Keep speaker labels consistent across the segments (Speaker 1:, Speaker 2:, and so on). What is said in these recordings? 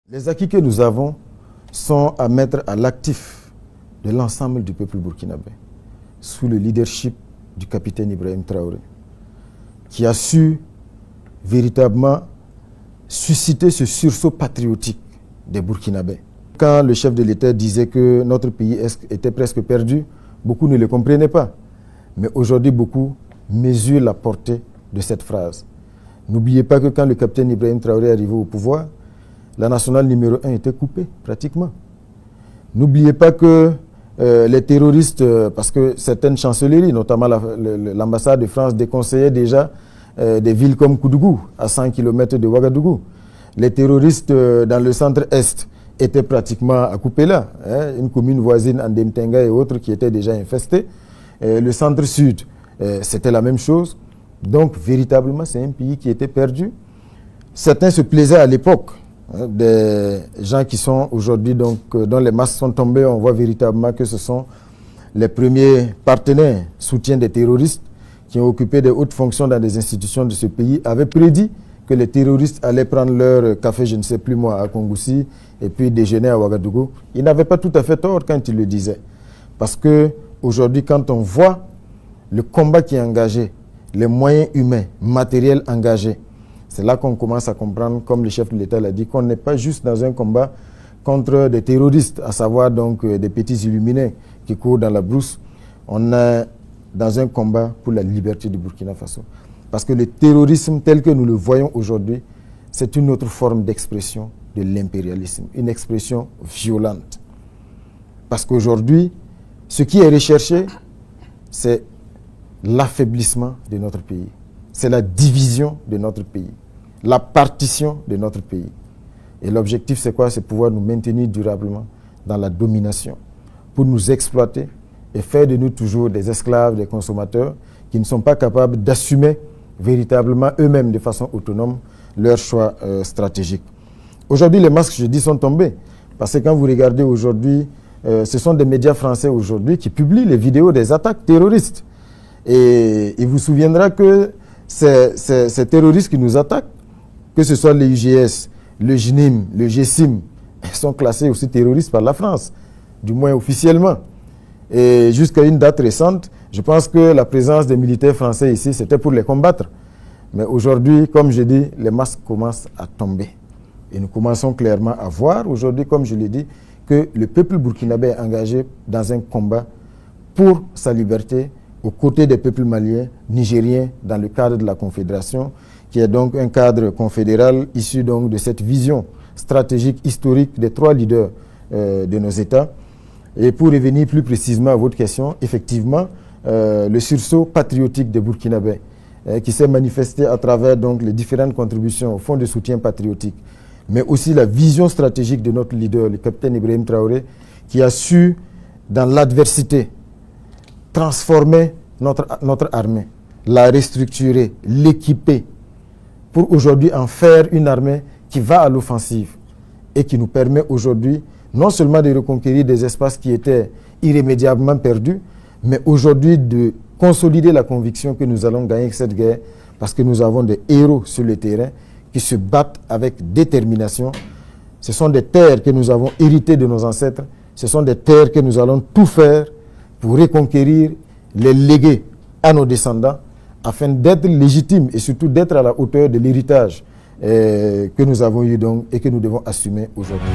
Speaker 1: Les acquis que nous avons sont à mettre à l'actif de l'ensemble du peuple burkinabé, sous le leadership du capitaine Ibrahim Traoré, qui a su véritablement susciter ce sursaut patriotique des Burkinabés. Quand le chef de l'État disait que notre pays était presque perdu, beaucoup ne le comprenaient pas. Mais aujourd'hui, beaucoup mesurent la portée de cette phrase. N'oubliez pas que quand le capitaine Ibrahim Traoré est arrivé au pouvoir, la nationale numéro 1 était coupée, pratiquement. N'oubliez pas que les terroristes, parce que certaines chancelleries, notamment l'ambassade de France, déconseillaient déjà des villes comme Koudougou, à 100 km de Ouagadougou. Les terroristes dans le centre-est étaient pratiquement à couper là. Une commune voisine, Andemtenga et autres, qui étaient déjà infestées. Le centre-sud, c'était la même chose. Donc, véritablement, c'est un pays qui était perdu. Certains se plaisaient à l'époque. Des gens qui sont aujourd'hui, donc, dont les masques sont tombés, on voit véritablement que ce sont les premiers partenaires, soutiens des terroristes, qui ont occupé des hautes fonctions dans des institutions de ce pays, avaient prédit que les terroristes allaient prendre leur café, je ne sais plus moi, à Kongoussi, et puis déjeuner à Ouagadougou. Ils n'avaient pas tout à fait tort quand ils le disaient. Parce que aujourd'hui, quand on voit le combat qui est engagé, les moyens humains, matériels engagés, c'est là qu'on commence à comprendre, comme le chef de l'État l'a dit, qu'on n'est pas juste dans un combat contre des terroristes, à savoir donc des petits illuminés qui courent dans la brousse. On est dans un combat pour la liberté du Burkina Faso. Parce que le terrorisme tel que nous le voyons aujourd'hui, c'est une autre forme d'expression de l'impérialisme, une expression violente. Parce qu'aujourd'hui, ce qui est recherché, c'est l'affaiblissement de notre pays. C'est la division de notre pays, la partition de notre pays. Et l'objectif, c'est quoi? C'est pouvoir nous maintenir durablement dans la domination, pour nous exploiter et faire de nous toujours des esclaves, des consommateurs qui ne sont pas capables d'assumer véritablement eux-mêmes de façon autonome leurs choix stratégiques. Aujourd'hui, les masques, je dis, sont tombés. Parce que quand vous regardez aujourd'hui, ce sont des médias français aujourd'hui qui publient les vidéos des attaques terroristes. Et il vous souviendra que ces terroristes qui nous attaquent, que ce soit les UGS, le JNIM, le GSIM, sont classés aussi terroristes par la France, du moins officiellement. Et jusqu'à une date récente, je pense que la présence des militaires français ici, c'était pour les combattre. Mais aujourd'hui, comme je dis, les masques commencent à tomber. Et nous commençons clairement à voir aujourd'hui, comme je l'ai dit, que le peuple burkinabé est engagé dans un combat pour sa liberté, aux côtés des peuples maliens, nigériens, dans le cadre de la Confédération, qui est donc un cadre confédéral issu donc de cette vision stratégique, historique des trois leaders de nos États. Et pour revenir plus précisément à votre question, effectivement, le sursaut patriotique des Burkinabés, qui s'est manifesté à travers donc les différentes contributions au fonds de soutien patriotique, mais aussi la vision stratégique de notre leader, le capitaine Ibrahim Traoré, qui a su, dans l'adversité, transformer notre armée, la restructurer, l'équiper, pour aujourd'hui en faire une armée qui va à l'offensive et qui nous permet aujourd'hui non seulement de reconquérir des espaces qui étaient irrémédiablement perdus, mais aujourd'hui de consolider la conviction que nous allons gagner cette guerre parce que nous avons des héros sur le terrain qui se battent avec détermination. Ce sont des terres que nous avons héritées de nos ancêtres. Ce sont des terres que nous allons tout faire pour reconquérir, les léguer à nos descendants afin d'être légitimes et surtout d'être à la hauteur de l'héritage que nous avons eu donc et que nous devons assumer aujourd'hui.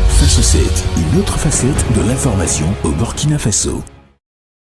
Speaker 2: Faso 7, une autre facette de l'information au Burkina Faso.